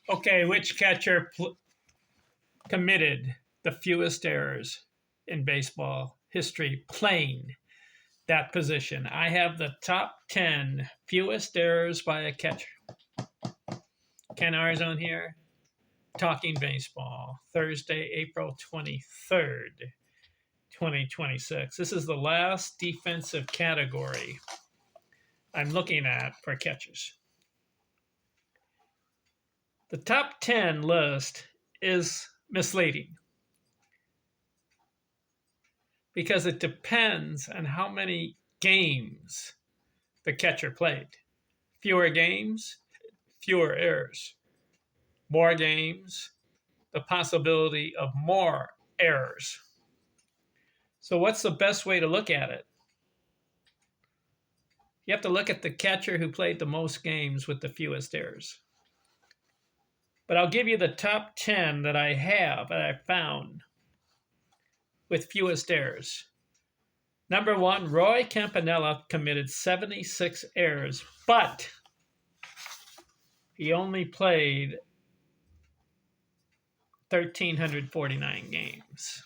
Okay, which catcher committed the fewest errors in baseball history playing that position? I have the top 10 fewest errors by a catcher. Ken R's on here. Talking Baseball, Thursday, April 23rd, 2026. This is the last defensive category I'm looking at for catchers. The top 10 list is misleading because it depends on how many games the catcher played. Fewer games, fewer errors. More games, the possibility of more errors. So, what's the best way to look at it? You have to look at the catcher who played the most games with the fewest errors. But I'll give you the top 10 that I have, that I found with fewest errors. Number one, Roy Campanella committed 76 errors, but he only played 1,349 games.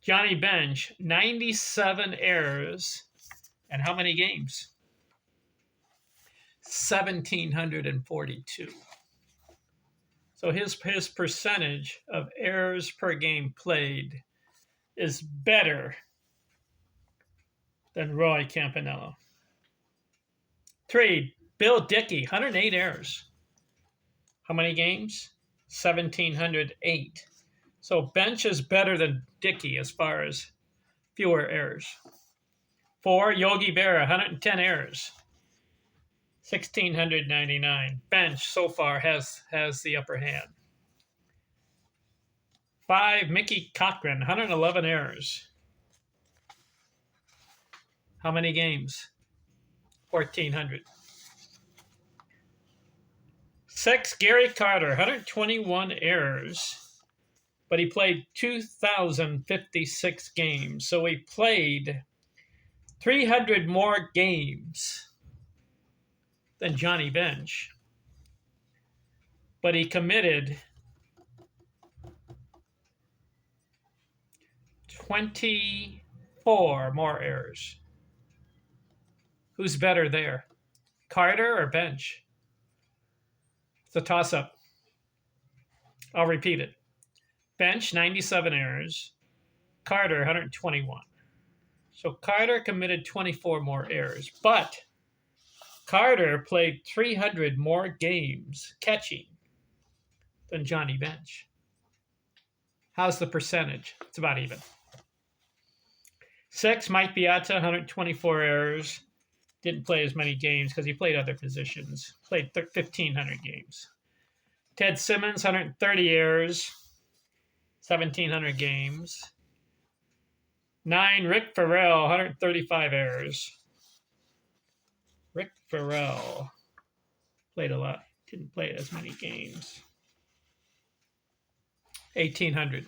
Johnny Bench, 97 errors, and how many games? 1,742. So his percentage of errors per game played is better than Roy Campanella. 3, Bill Dickey, 108 errors. How many games? 1,708. So Bench is better than Dickey as far as fewer errors. 4, Yogi Berra, 110 errors. 1,699. Bench so far has the upper hand. 5, Mickey Cochran, 111 errors. How many games? 1,400. 6, Gary Carter, 121 errors, but he played 2,056 games. So he played 300 more games than Johnny Bench, but he committed 24 more errors. Who's better there, Carter or Bench? It's a toss-up. I'll repeat it. Bench, 97 errors. Carter, 121. So Carter committed 24 more errors, but Carter played 300 more games catching than Johnny Bench. How's the percentage? It's about even. 6, Mike Piazza, 124 errors. Didn't play as many games because he played other positions. Played 1,500 games. Ted Simmons, 130 errors. 1,700 games. 9, Rick Farrell, 135 errors. Rick Farrell played a lot. Didn't play as many games. 1,800.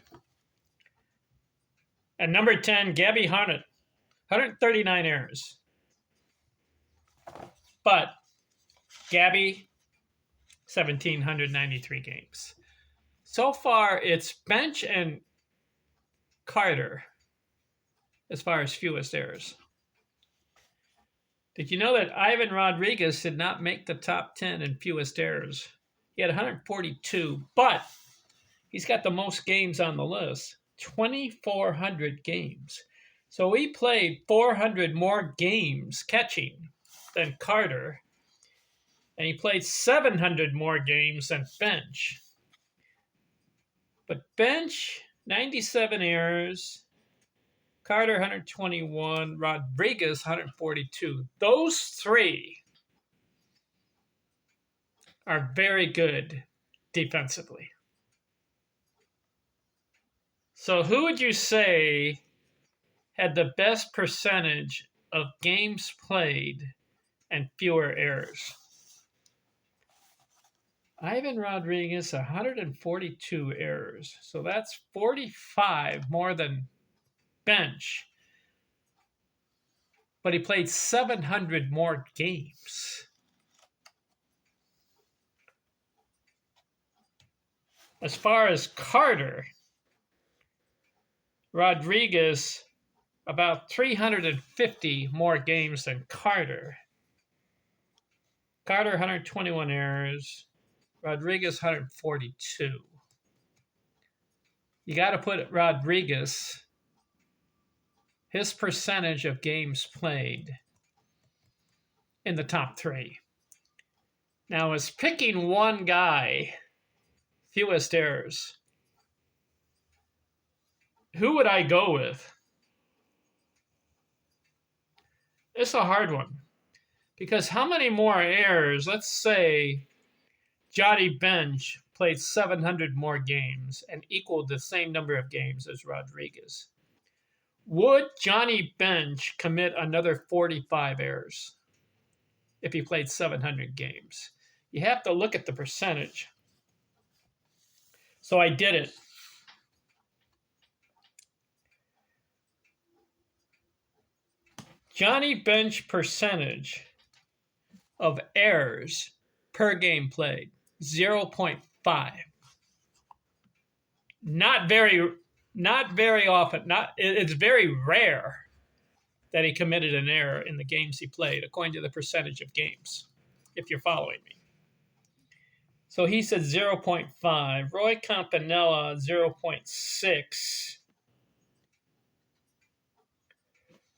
And number 10, Gabby Harnett, 139 errors. But Gabby, 1,793 games. So far, it's Bench and Carter as far as fewest errors. Did you know that Ivan Rodriguez did not make the top 10 in fewest errors? He had 142, but he's got the most games on the list, 2,400 games. So he played 400 more games catching than Carter, and he played 700 more games than Bench. But Bench, 97 errors, Carter, 121, Rodriguez, 142. Those three are very good defensively. So who would you say had the best percentage of games played and fewer errors? Ivan Rodriguez, 142 errors. So that's 45 more than Bench. But he played 700 more games. As far as Carter, Rodriguez, about 350 more games than Carter. Carter, 121 errors. Rodriguez, 142. You got to put Rodriguez, his percentage of games played, in the top 3. Now, as picking one guy, fewest errors, who would I go with? It's a hard one. Because how many more errors? Let's say Johnny Bench played 700 more games and equaled the same number of games as Rodriguez. Would Johnny Bench commit another 45 errors if he played 700 games? You have to look at the percentage. So I did it. Johnny Bench percentage of errors per game played, 0.5. Not very often. It's very rare that he committed an error in the games he played, according to the percentage of games, if you're following me. So he said 0.5. Roy Campanella, 0.6.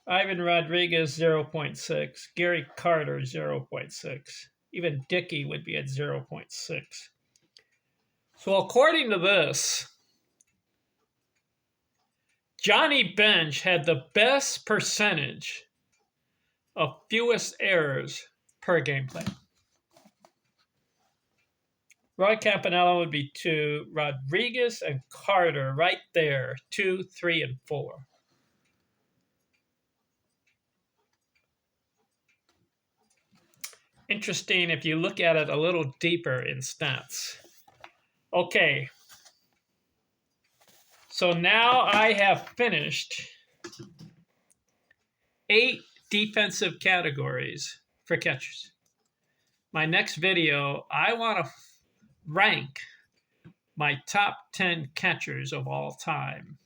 Ivan Rodriguez, 0.6. Gary Carter, 0.6. Even Dickey would be at 0.6. So according to this, Johnny Bench had the best percentage of fewest errors per game play. Roy Campanella would be 2. Rodriguez and Carter right there, 2, 3, and 4. Interesting if you look at it a little deeper in stats. Okay. So now I have finished 8 defensive categories for catchers. My next video, I want to rank my top 10 catchers of all time.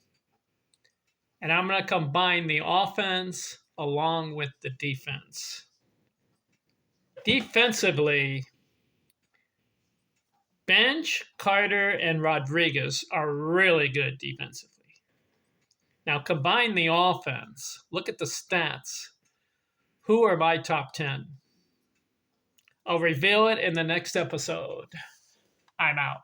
And I'm going to combine the offense along with the defense. Defensively, Bench, Carter, and Rodriguez are really good defensively. Now combine the offense. Look at the stats. Who are my top 10? I'll reveal it in the next episode. I'm out.